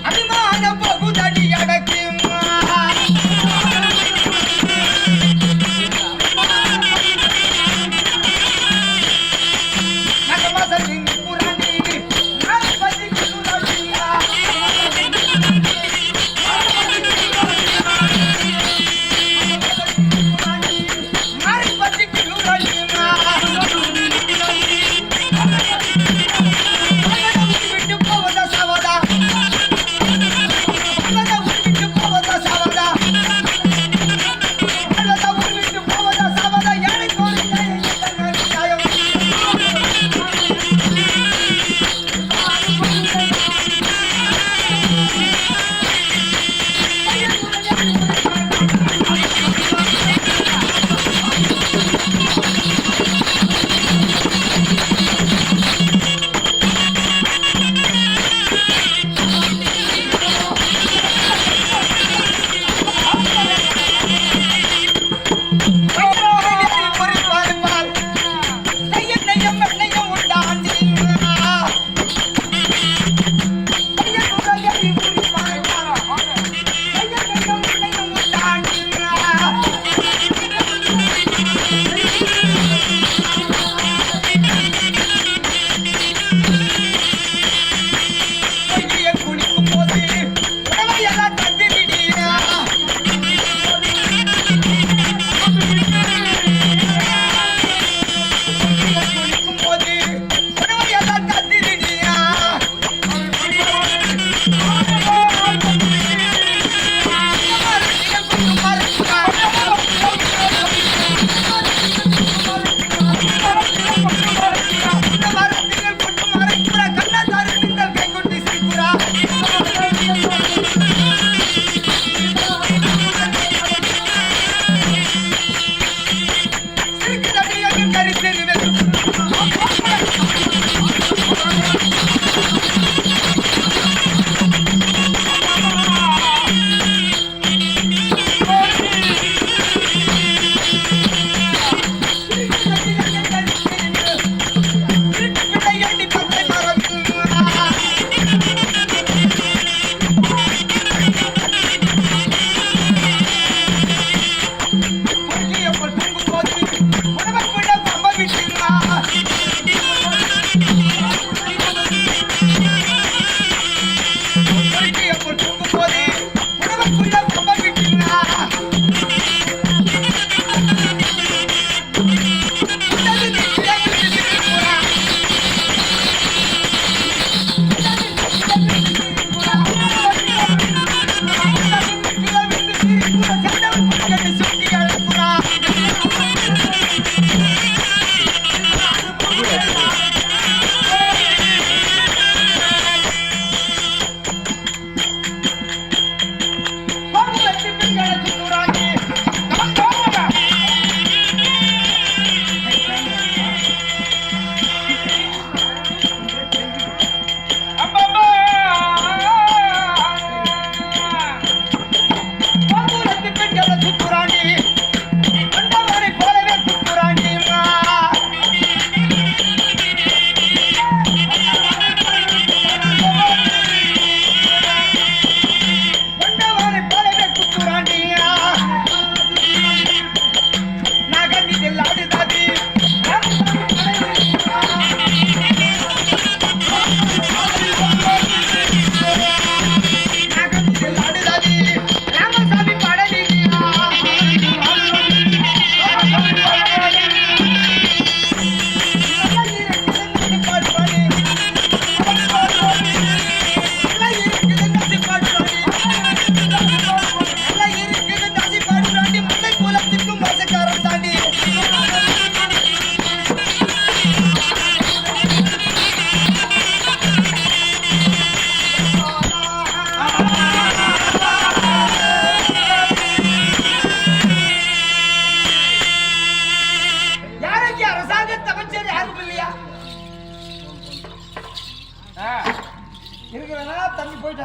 அபிமான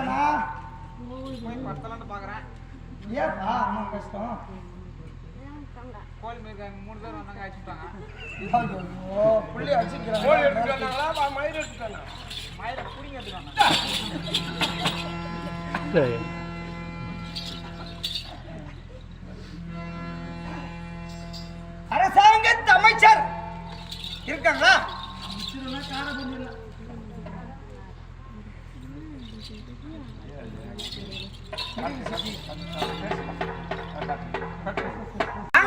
படுத்தானா போய் படுத்தலான்னு பாக்குறேன். ஏப்பா அம்மா கஷ்டம் கோல் மேய்க்காங்க 3 பேர் வந்தாங்க அடிச்சுட்டாங்க. ஐயோ புள்ளி அடிச்சுக்கிறாங்க. கோல் எடுத்துட்டு வந்தாங்களா மயிர் எடுத்துட்டு வந்தாங்க? மயிரை புடிங்க எடுத்துட்டாங்க. சரி அரசாங்க அமைச்சர் இருக்காங்களா?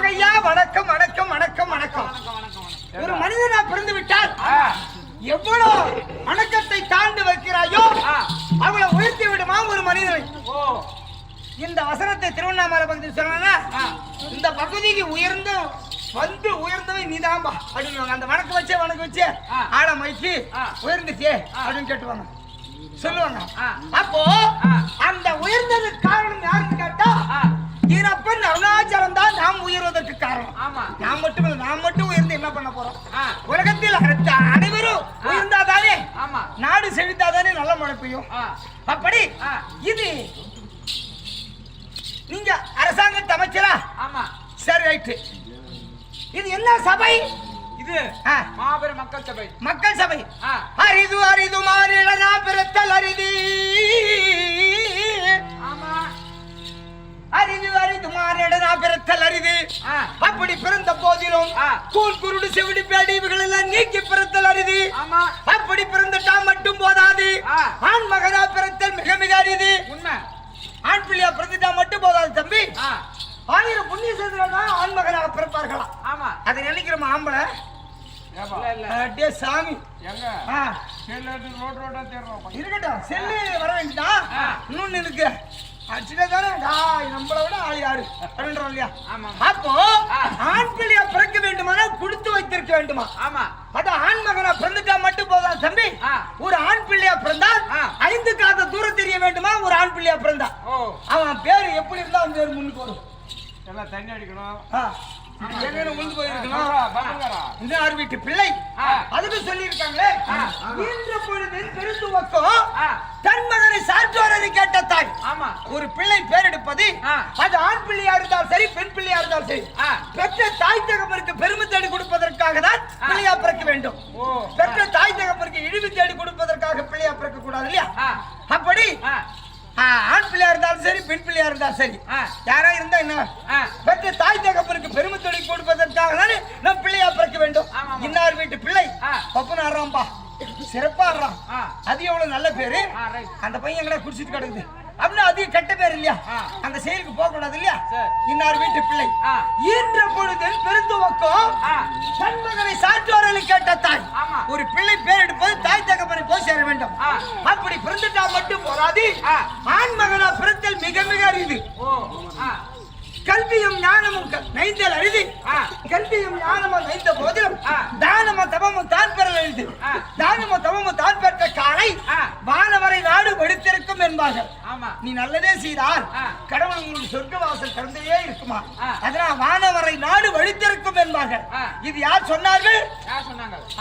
ஐயா வணக்கம் வணக்கம் வணக்கம் வணக்கம். ஒரு மனிதனா பிறந்து விட்டால் எவ்வளவு வணக்கத்தை தாண்டி வைக்கிறாயோ அவளை உயர்த்தி விடுமா ஒரு மனிதனை. இந்த வசனத்தை திருவண்ணாமலை பகுதியில் சொன்னா இந்த பகுதிக்கு உயர்ந்தவன் நீதாம்பா அப்படின்னு அந்த வணக்கம் வச்சே ஆளை மயிச்சு உயர்ந்துச்சே அப்படின்னு கேட்டுவாங்க சொல்லுவாங்க. அப்போ அந்த உயர்ந்ததுக்கு காரணம் யாருன்னு கேட்டா ஈரப்பன் அருணாச்சலம் தான் நாம் உயர்வதற்கு காரணம். நான் மட்டும் உயர்ந்து என்ன பண்ண போறோம்? உலகத்தில் அனைவரும் உயர்ந்தாதானே நாடு செழித்தாதானே நல்ல மழை பெய்யும். அப்படி இது நீங்க அரசாங்கத்தை அமைச்சரா? சரி ரைட்டு. இது என்ன சபை? இது மாபெரும் மக்கள் சபை. அரிது அரிது மாறிடனா பிறத்தல் அரிதி. அரிது அரிது மாறிடனா பிறத்தல் அரிது. அப்படி பிறந்த போதிலும் கூன் குருடு செவிடி பேடி இவைகள் எல்லாம் நீக்கி பிறத்தல் அரிது. அப்படி பிறந்துட்டா மட்டும் போதாது, ஆண் மகனா பிறத்தல் மிக மிக அரிது. உண்மை. ஆண் பிள்ளையா பிறந்துட்டா மட்டும் போதாது தம்பி. 1000 புண்ணிய சேர்ந்தவர்கள் ஆண் மகனாக பிறப்பார்களாம். அதை நினைக்கிறோம் ஆம்பளை சாமி இருக்கட்டும். செல்லு வர வேண்டியதா இன்னொன்னு இருக்கு. நம்மளை விட ஆள் யாரு அப்படின்றோம் இல்லையா? அப்போ ஆண் பிள்ளையா பிறக்க வேண்டுமானா கொடுத்து வைத்திருக்க வேண்டுமா? அது ஆண் மகனா பிறந்துட்டா மட்டும் போதா தம்பி. ஒரு ஆண் பிள்ளையா பிறந்தால் 5 காத தூரம் தெரிய வேண்டுமா? ஒரு ஆண் பிள்ளையா பிறந்தா அவன் பேரு எப்படி இருந்தா அவன் பேரு முன்னுக்கு வரும். எல்லாம் தண்ணி அடிக்கணும், வீட்டு பிள்ளை அதுக்கு சொல்லி இருக்காங்களே. தன் மகனை சாற்றோரை கேட்ட தாய் ஒரு பிள்ளை பேர் எடுப்பது அது ஆண் பிள்ளையா இருந்தாலும் சரி பெண் பிள்ளையா இருந்தாலும் சரி பெற்ற தாய் தகப்பருக்கு பெருமை தேடி கொடுப்பதற்காக தான் பிள்ளையா பிறக்க வேண்டும். பெற்ற தாய் தகப்பருக்கு இழிவு தேடி கொடுப்பதற்காக பிள்ளையா பிறக்க கூடாது இல்லையா? அப்படி ஆண் பிள்ளையா இருந்தாலும் சரி பெண் பிள்ளையா இருந்தாலும் சரி யாரா இருந்தா என்ன பெற்ற தாய் தகப்பருக்கு பெருமை தொழில் கொடுப்பதற்காக தானே நம் பிள்ளையா பிறக்க வேண்டும். இன்னார் வீட்டு பிள்ளை பப்பன் ஆடுறான்பா, சிறப்பா ஆடுறான், அது எவ்வளவு நல்ல பேரு. அந்த பையன் எங்கடா குடிச்சிட்டு கிடக்குது அப்படின்னா அது கெட்ட பேர் இல்லையா? அந்த செயலுக்கு போக கூடாது இல்லையா? இன்னார் வீட்டு பிள்ளை ஈன்ற பொழுது பெருந்துவக்கம் தன் மகனை சாற்றோரை கேட்ட தாய் ஒரு பிள்ளை பேர் எடுப்பது தாய் தகப்பனை போய் சேர வேண்டும். அப்படி பிறந்துட்டா மட்டும் போராது, ஆண் மகனா பிறந்தல் மிக மிக அரிது. கல்வியும் ஞானமும் நைந்தல் அரிது. கல்வியும் ஞானமும் நைந்த போதிலும் தானமும் தபமும் தான் பெறல் அரிது. தானமும் தபமும் தான் பெற்ற காலை வானவரை நாடு வெடித்திருக்கும் என்பார்கள். நீ நல்லதே செய்தால் கடவுள் உங்களுக்கு சொர்க்க வாசல் திறந்தே இருக்குமா? அதனால் வானவரை நாடு வெடித்திருக்கும் என்பார்கள். இது யார் சொன்னார்கள்?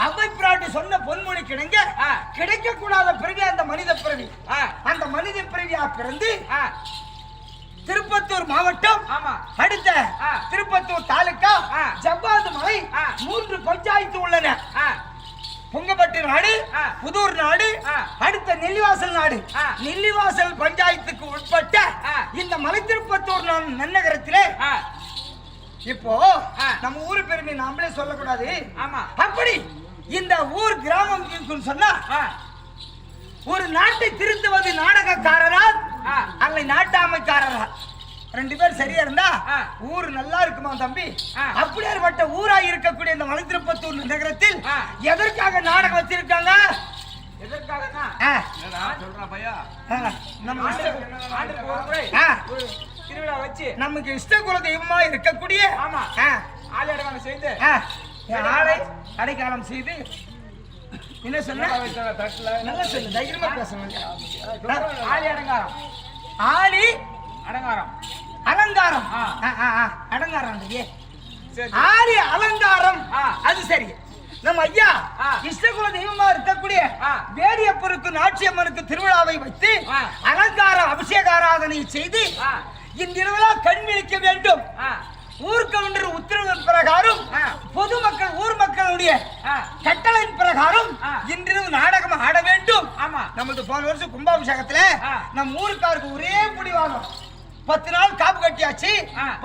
அவை பிராட்டி சொன்ன பொன்மொழி கிடைக்க கூடாத பிறவி அந்த மனித பிறவி. அந்த மனித பிறவியா பிறந்து திருப்பத்தூர் மாவட்டம் அடுத்த திருப்பத்தூர் தாலுகா ஜவ்வாது மலை 3 பஞ்சாயத்து உள்ளன. பொங்கப்பட்டி நாடு, புதூர் நாடு, அடுத்த நெல்லிவாசல் நாடு. நெல்லிவாசல் பஞ்சாயத்துக்கு உட்பட்ட இந்த மலை திருப்பத்தூர் நன்னகரத்திலே இப்போ நம்ம ஊரு பெருமை நாமளே சொல்லக்கூடாது. அப்படி இந்த ஊர் கிராமம் சொன்னா ஒரு நாட்டை திருத்துவது நாடகக்காரரா அல்ல நாட்டாமைக்காரரா? 2 பேர் சரியா இருந்தா ஊர் நல்லா இருக்குமா தம்பி? அப்படியேப்பட்ட ஊரா இருக்கக்கூடிய இந்த மலை திருப்பத்தூர் நகரத்தில் எதற்காக நாடகம் வச்சிருக்காங்க? நமக்கு இஷ்ட குல தெய்வமா இருக்கக்கூடிய ஆளை அடைக்காலம் செய்து என்ன சொன்ன? நல்லா சொல்லு, தைரியமா பேசணும். ஆளி அலங்காரம் அலங்காரம் ஆளி அலங்காரம் அது சரி. நம்ம ஐயா இஷ்டகுல தெய்வமா இருக்கக்கூடிய வேடியப்பருக்கு நாச்சியம்மனுக்கு திருவிழாவை வைத்து அலங்கார அபிஷேக ஆராதனை செய்து இந்நிறுவலா கண் விழிக்க வேண்டும். ஊர்கவுண்டர் உத்தரவின் பிரகாரம் பொதுமக்கள் ஊர் மக்களுடைய கட்டளையின் பிரகாரம் இன்றிரவு நாடகம் ஆட வேண்டும். நமது போன வருஷம் கும்பாபிஷேகத்துல நம்ம ஊருக்காருக்கு ஒரே முடிவாகும். 10 நாள் காப்பு கட்டியாச்சு,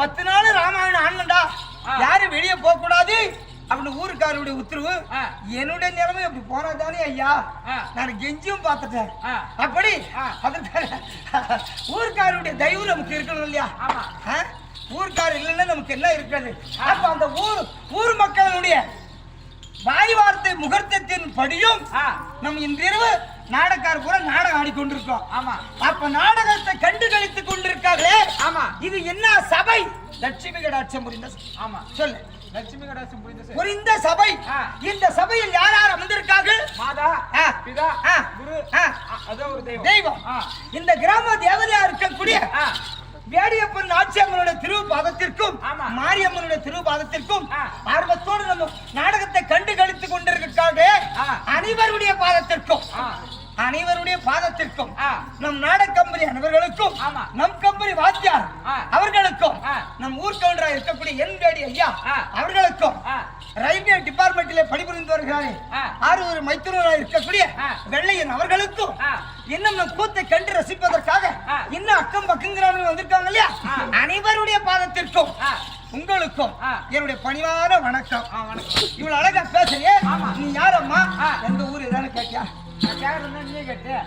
10 நாள் ராமாயணம் ஆனண்டா, யாரும் வெளியே போக கூடாது அப்படின்னு ஊருக்காரருடைய உத்தரவு. என்னுடைய நிலைமை அப்படி போனாதானே ஐயா, நான் கெஞ்சியும் பார்த்துட்டேன். அப்படி ஊருக்காரருடைய தயவு நமக்கு இருக்கணும் இல்லையா? ஊர்க்காரர் இல்லைன்னா நமக்கு என்ன இருக்காது. அப்ப அந்த ஊர் மக்களுடைய வாய் வார்த்தை முகூர்த்தத்தின் படியும் நம்ம இன்றிரவு நாடகார பூரா நாடகம் ஆடிக்கொண்டிருக்கோம். அப்ப நாடகத்தை கண்டு கழித்துக் கொண்டிருக்காங்களே, இது என்ன சபை? லட்சுமி கடாட்சம் புரிந்த சொல்லு. லட்சுமி கடாட்சம் புரிந்த சபை. இந்த சபையில் யார் யார் அமர்ந்திருக்கார்கள்? மாதா, பிதா, குரு, அதோ ஒரு தெய்வம். இந்த கிராம தேவதையா இருக்கக்கூடிய வேடியப்பன் நாச்சியம்மனுடைய திருப்பாதத்திற்கும் மாரியம்மனுடைய திருப்பாதத்திற்கும் ஆர்வத்தோடு நம்ம நாடகத்தை கண்டு கழித்துக் கொண்டிருக்காங்க. அனைவருடைய பாதத்திற்கும் நம் நாடக கம்பெனி அனைவர்களுக்கும் நம் கம்பெனி வாத்தியார் அவர்களுக்கும் நம் ஊர் கவுண்டராக இருக்கக்கூடிய என்வேடி ஐயா அவர்களுக்கும் ரயில்வே டிபார்ட்மெண்ட்டிலே பணிபுரிந்து வருகிறாரே ஆரூர் மைத்துனராக இருக்கக்கூடிய வெள்ளையன் அவர்களுக்கும் இன்னும் நம் கூத்தை கண்டு ரசிப்பதற்காக இன்னும் அக்கம் பக்கங்கிறாங்க வந்திருக்காங்க இல்லையா, அனைவருடைய பாதத்திற்கும் உங்களுக்கும் என்னுடைய பணிவான வணக்கம். இவ்வளவு அழகா பேசுறியே, நீ யாரம்மா, எந்த ஊர் ஏதானு கேட்டியா?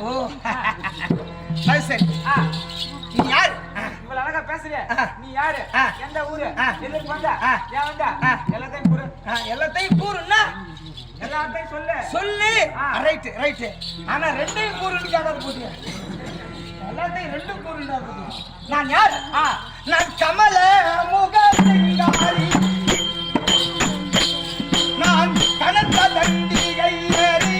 ஓ சரி, நீ யாரு? இவ்வளவு அழகா பேசுறிய, நீ யாரு, எந்த ஊரு, எதுக்கு வந்த, ஏன் வந்த, எல்லாத்தையும் கூறு. எல்லாத்தையும் கூறுன்னா எல்லாத்தையும் சொல்லு. Right right. ஆனா ரெண்டையும் கூறுன்னு கேட்டாரு போட்டியா? எல்லாத்தையும் ரெண்டும் கூறுண்டா போட்டியா? நான் யார்? நான் கமல முகசிங்காரி, நான் கனத்த தண்டிகை ஏறி,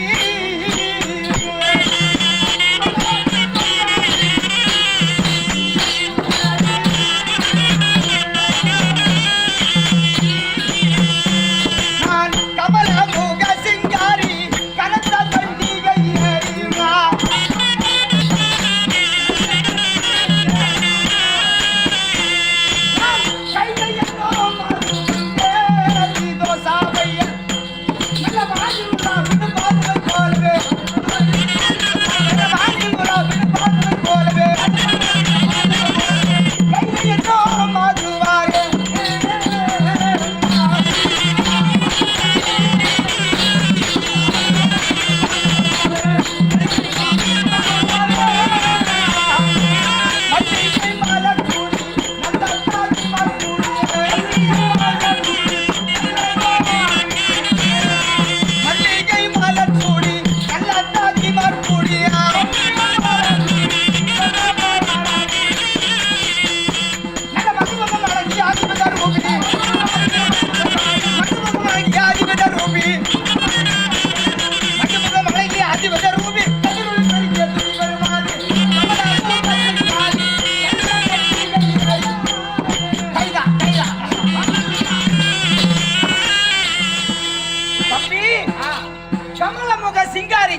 சிங்காரி,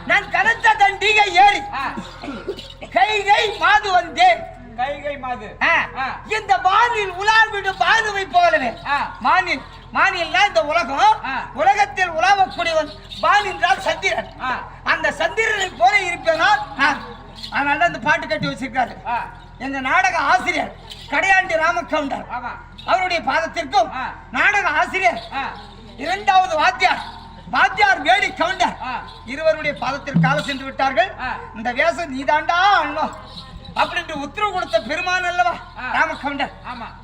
நான் கனத்த தண்டிகை ஏறி கைகை மாது வந்தேன். கைகை மாது இந்த வானில் உலாவிடும் பானுவை போலவே, மானில்னா இந்த உலகம், உலகத்தில் உலாவக்கூடியவன் வான் என்றால் சந்திரன். அந்த சந்திரனை போல இருப்பேனால் அதனால அந்த பாட்டு கட்டி வச்சிருக்காரு. எங்க நாடக ஆசிரியர் கடையாண்டி ராமகவுண்டர் அவருடைய பாதத்திற்கும் நாடக ஆசிரியர் இரண்டாவது வாத்தியார் வேடி கவுண்டர் இருவருடைய பாதத்திற்காக சென்று விட்டார்கள். இந்த வேஷம் நீதாண்டா அண்ணன் அப்படின்னு உத்தரவு கொடுத்த பெருமான் அல்லவா ராமகவுண்டர்,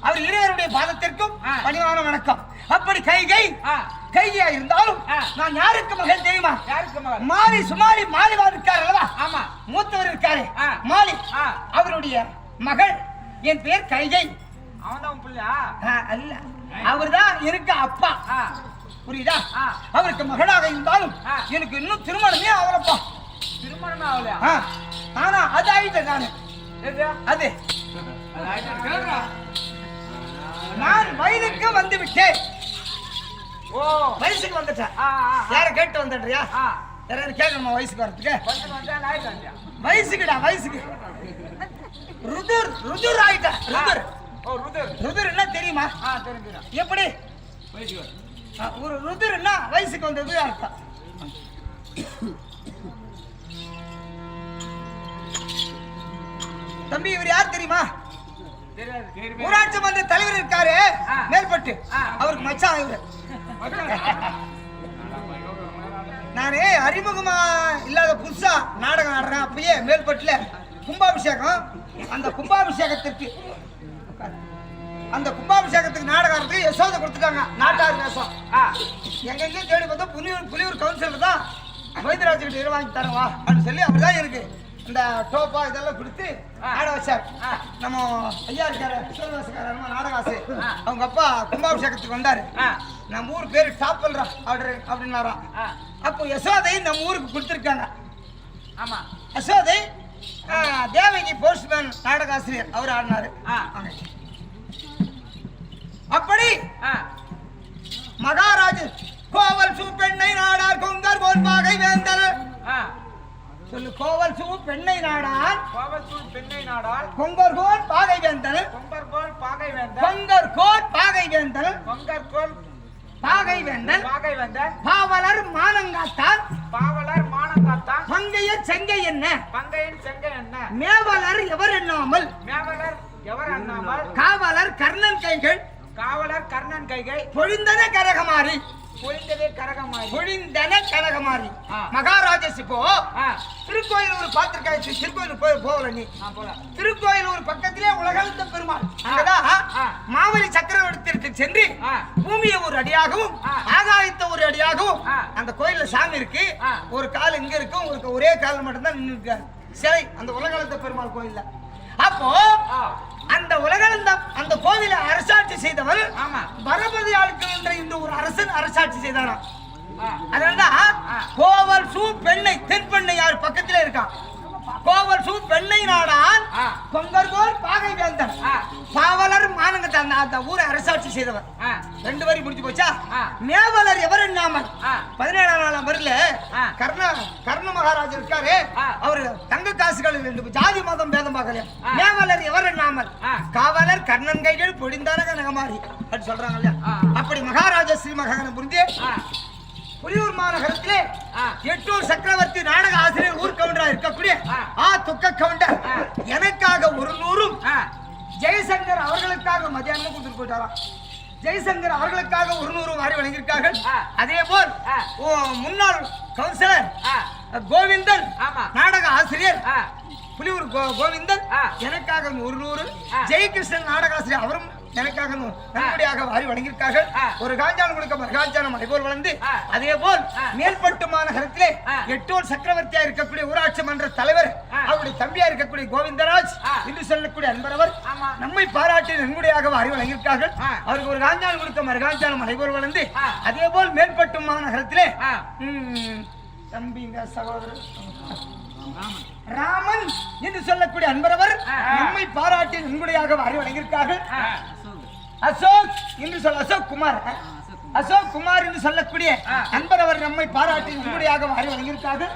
அவர் இருவருடைய பாதத்திற்கும் பணிவான வணக்கம். அப்படி கைகையா இருந்தாலும் நான் யாருக்கு மகன் தெரியுமா? மாலி சுமாரி மாலிவான் இருக்கார் அல்லவா, மூத்தவர் இருக்காரு மாலி, அவருடைய மகள். என் பேர் கைகை. அவன் பிள்ளையா? அல்ல, அவர்தான் எனக்கு அப்பா. புரியுதா? அவருக்கு மகளாக இருந்தாலும் எனக்கு இன்னும் திருமணமே ஆகலப்பா. திருமணமே ஆகலையா? ஆனா அது ஆயிட்டேன் நானு. அது நான் வயதுக்கு வந்து விட்டேன். ஓ வயசுக்கு வந்துட்டேன். ஆ ஆ யாரை கேட்டு வந்துடுறியா? ஆ யாராவது கேட்கணுமா வயசுக்கு வரதுக்கு? வந்து வந்தா நாய் வந்தியா வயசுக்குடா வயசுக்கு. ருதுர் ஆயிட்ட. ருதுர். ஓ ருதுர். ருதுர் என்ன தெரியுமா? தெரிஞ்சுடா. எப்படி? ஒரு ருதுர்னா வயசுக்கு வந்தது அர்த்தம். தம்பி இவர் யார் தெரியுமா? தெரியாது. ஊராட்சி மன்ற தலைவர் இருக்காரு மேல்பட்டு, அவருக்கு மச்சான் இவரு. நானே அறிமுகமா இல்லாத புதுசா நாடகம் ஆடுறேன். அப்பயே மேல்பட்டுல கும்பாபிஷேகம். அந்த கும்பாபிஷேகத்துக்கு நாடகம் ஆடுறதுக்கு யசோதை கொடுத்துட்டாங்க. நாட்டார் வேஷம். எங்கெங்கயும் தேடி பார்த்தா புலியூர் கவுன்சிலர் தான் வைத்தியராஜ் கிட்ட வாங்கி தரவா அப்படின்னு சொல்லி அவர் தான் இருக்கு இந்த டோப்பா இதெல்லாம் கொடுத்து ஆட வச்சார். நம்ம ஐயா இருக்காரு விஸ்வநாசக்காரர் நாடகாசு, அவங்க அப்பா கும்பாபிஷேகத்துக்கு வந்தாரு. நம்ம ஊர் பேரு டாப்பல்ரா அப்படின்னாராம். அப்போ யசோதை நம்ம ஊருக்கு கொடுத்துருக்காங்க. ஆமா யசோதை தேவகி போஸ்ட்மேன் நாடகாசிரியர் அவர் ஆடினாரு. அப்படி மகாராஜ் கோவல் சூ பெண்ணை நாடார் கொங்கர் போல் பாகை வேந்தல். சொல்லு. கோவல் சூ பெண்ணை நாடார் பெண்ணை நாடால் கொங்கர் கோல் பாகை வேந்தல். கொங்கர்கோல் பாகை வேந்தல். கொங்கர் கோல் பாகை வேந்தல். கொங்கர்கோல் பாகை வேந்தல். பாகை வேந்தல். பாவலர் மானங்காத்தான். பாவலர் மானங்காத்தான். பங்கைய செங்கை என்ன. பங்கையின் செங்கை என்ன. மேவலர் எவர் எண்ணாமல். மேவலர் எவர் எண்ணாமல். காவலர் கர்ணன் கைகள். காவலர் கர்ணன் கைகை. பொழிந்தன கரகமாறி. பொழிந்ததே கரகமாய். பொழிந்தன கரகமாறி. மகாராஜஸ் இப்போ திருக்கோயிலூர் பார்த்திருக்காச்சு. திருக்கோயிலுக்கு போகல நீ? திருக்கோயிலூர் பக்கத்திலே உலகளந்த பெருமாள். அங்கதான் மாவலி சக்கரவர்த்திற்கு சென்று பூமியை ஒரு அடியாகவும் ஆகாயத்தை ஒரு அடியாகவும் அந்த கோயில்ல சாமி இருக்கு. ஒரு கால் இங்க இருக்கும், ஒரே கால் மட்டும்தான் நின்று சிலை அந்த உலகளந்த பெருமாள் கோயில்ல. அப்போ அந்த உலகளந்த அந்த கோவிலை அரசாட்சி செய்தவர் பரபதி ஆட்கள் என்ற இந்த ஒரு அரசன் அரசாட்சி செய்தாராம். அதனாலதான் கோவல் சூ பெண்ணை தென்பெண்ணை யார் பக்கத்திலே இருக்கான். கோவல் சூ பெண்ணை நாடான் கொங்கர்கோல் பாகை வேந்தன். பாவலர் மானங்கத்தான் அந்த ஊரை அரசாட்சி செய்தவர். 2 வரி முடிஞ்சு போச்சா? மேவலர் எவர் எண்ணாமல் 17ஆம் வரியில கர்ண மகாராஜா இருக்காரு. அவரு தங்க காசுகள் 2 ஜாதி மதம் பேதம் பார்க்கல. மேவலர் எவர் எண்ணாமல் காவலர் கர்ணன் கைகள் பொடிந்தான கனகமாரி அப்படி சொல்றாங்க இல்லையா? அப்படி மகாராஜா ஸ்ரீ மகாகணம் புரிஞ்சு புலியூர் மாநகரத்திலே எட்டூர் சக்கரவர்த்தி நாடக ஆசிரியர் ஊர் கவுண்டரா இருக்கக்கூடிய துக்க கவுண்டர் எனக்காக 100 ஜெயசங்கர் அவர்களுக்காக மத்தியானம் கொடுத்துட்டு போயிட்டாராம். ஜெயசங்கர் அவர்களுக்காக 100 வாரி வழங்கியிருக்கார்கள். அதே போல் முன்னாள் கவுன்சிலர் கோவிந்தன் நாடக ஆசிரியர் புலியூர் கோவிந்தன் எனக்காக 100. ஜெயகிருஷ்ணன் நாடக ஆசிரியர் அவரும் எனக்காக நன்கொடையாக வாரி வழங்கியிருக்கார்கள். ஒரு காஞ்சானம் கொடுக்க மறுகாஞ்சானம் அதேபோல் வளர்ந்து அதே போல் மேல்பட்டு மாநகரத்திலே எட்டூர் சக்கரவர்த்தியா இருக்கக்கூடிய ஊராட்சி மன்ற தலைவர் அவருடைய தம்பியா இருக்கக்கூடிய கோவிந்தராஜ் என்று சொல்லக்கூடிய அன்பரவர் நம்மை பாராட்டி நன்கொடையாக வாரி வழங்கியிருக்கார்கள். அவருக்கு ஒரு காஞ்சானம் கொடுக்க மறுகாஞ்சானம் அதேபோல் வளர்ந்து அதே போல் மேல்பட்டு மாநகரத்திலே தம்பிங்க சகோதரர் ராமன் என்று சொல்லக்கூடிய அன்பரவர் நம்மை பாராட்டி நன்கொடையாக வாரி வழங்கியிருக்கார்கள். அசோக் என்று சொல்ல அசோக் குமார் என்று சொல்லக்கூடிய அன்பரவர் நம்மை பாராட்டி நன்கொடையாக வாரி வழங்கியிருக்கார்கள்.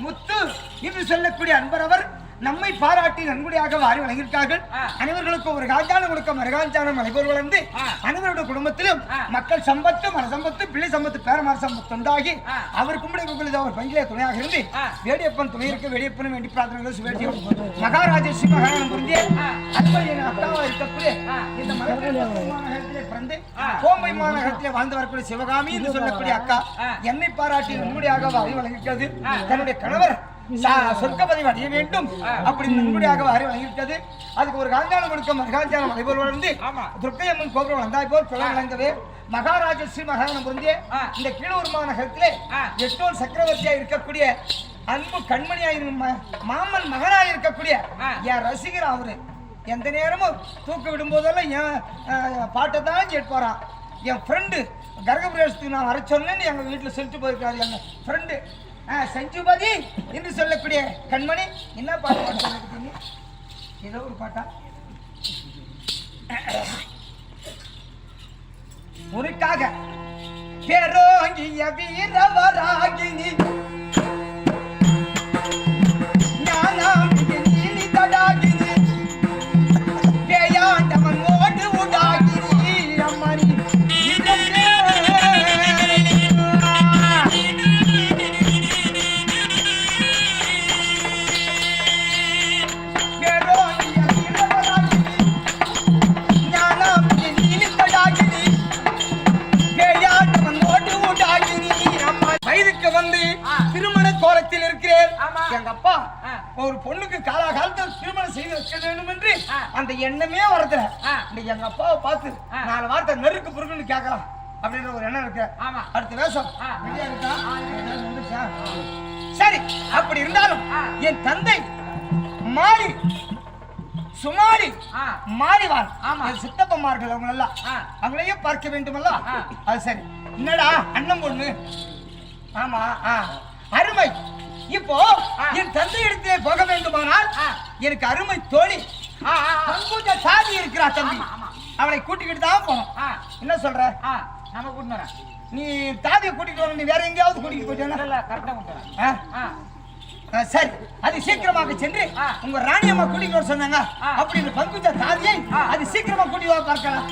முத்து என்று சொல்லக்கூடிய அன்பரவர் நம்மை பாராட்டி நன்கொடையாக வாரி வழங்கியிருக்கார்கள். அனைவர்களுக்கு ஒரு காஞ்சானம் கொடுக்க மறுகாஞ்சானம் அனைவர் வளர்ந்து அனைவருடைய குடும்பத்திலும் மக்கள் சம்பத்து மனசம்பத்து பிள்ளை சம்பத்து பேரமார் சம்பத்து உண்டாகி அவர் கும்பிட அவர் பங்கிலே துணையாக இருந்து வேடியப்பன் துணை இருக்க வேடியப்பனும் வேண்டி பிரார்த்தனைகள் மகாராஜஸ்ரீ மகாராணம் புரிஞ்சு அத்தாவா இருக்கக்கூடிய இந்த மாநகரத்திலே பிறந்து கோம்பை மாநகரத்திலே வாழ்ந்து வரக்கூடிய சிவகாமி என்று சொல்லக்கூடிய அக்கா என்னை பாராட்டி நன்கொடையாக வாரி வழங்கியிருக்கிறது. தன்னுடைய கணவர் சொர்க்கப்பதி அடைய வேண்டும் அப்படி நன்கொடையாக வாரி வழங்கிவிட்டது. அதுக்கு ஒரு காஞ்சானம் கொடுக்க மகாஞ்சானம் அதேபோல் வளர்ந்து துர்க்கையம்மன் கோபுரம் வந்தாய் போல் சொல்ல வழங்கவே மகாராஜ ஸ்ரீ மகாராணம் புரிஞ்சு இந்த கீழூர் மாநகரத்திலே எட்டூர் சக்கரவர்த்தியா இருக்கக்கூடிய அன்பு கண்மணியாயிரும் மாமன் மகனாய் இருக்கக்கூடிய என் ரசிகர் அவரு எந்த நேரமும் தூக்க விடும் போதெல்லாம் என் பாட்டை தான் கேட்பாராம். என் ஃப்ரெண்டு கர்ப்பபிரவேசத்துக்கு நான் வர சொன்னேன்னு எங்க வீட்டுல சொல்லிட்டு போயிருக்காரு. எங்க ஃப்ரெண்டு சஞ்சுபதி என்று சொல்லக்கூடிய கண்மணி என்ன பாட்டு பாடுறீங்க? ஏதோ ஒரு பாட்டா? உனக்காக பேரோங்கிய வீரவராகினி ஞானாம்பிகை நீலி தடாகினி பேயாண்டவன் ஓடு உடாகினி அம்மணி வயதுக்கு வந்து திருமண கோலத்தில் இருக்கிறேன். எங்க அப்பா ஒரு பொண்ணுக்கு காலாகாலத்தில் திருமணம் செய்து வைக்க வேண்டும் என்று அந்த எண்ணமே வரதுல எங்க அப்பாவை பார்த்து 4 வார்த்தை நெருக்கு புருக்குன்னு கேட்கலாம் அப்படின்ற ஒரு எண்ணம் இருக்கு. அடுத்த வேஷம் சரி. அப்படி இருந்தாலும் என் தந்தை மாறி சுமாரி மாறிவான் சித்தப்பமார்கள் அவங்க எல்லாம் அவங்களையும் பார்க்க வேண்டுமல்ல. அது சரி. என்னடா அண்ணன் பொண்ணு? ஆமா அருமை. இப்போ என் தந்தை இடத்திலே போக வேண்டுமானால் எனக்கு அருமை தோழி கொஞ்சம் சாதி இருக்கிறா தம்பி, அவளை கூட்டிக்கிட்டு தான் போனோம். என்ன சொல்ற? நம்ம கூட்டினோம். நீ தாதியை கூட்டிட்டு வர, நீ வேற எங்கேயாவது கூட்டிட்டு போயிட்டா? சரி, அது சீக்கிரமாக சென்று உங்க ராணியம்மா கூட்டிட்டு வர சொன்னாங்க அப்படின்னு பங்குச்ச தாதியை அது சீக்கிரமா கூட்டிட்டு வர பார்க்கலாம்.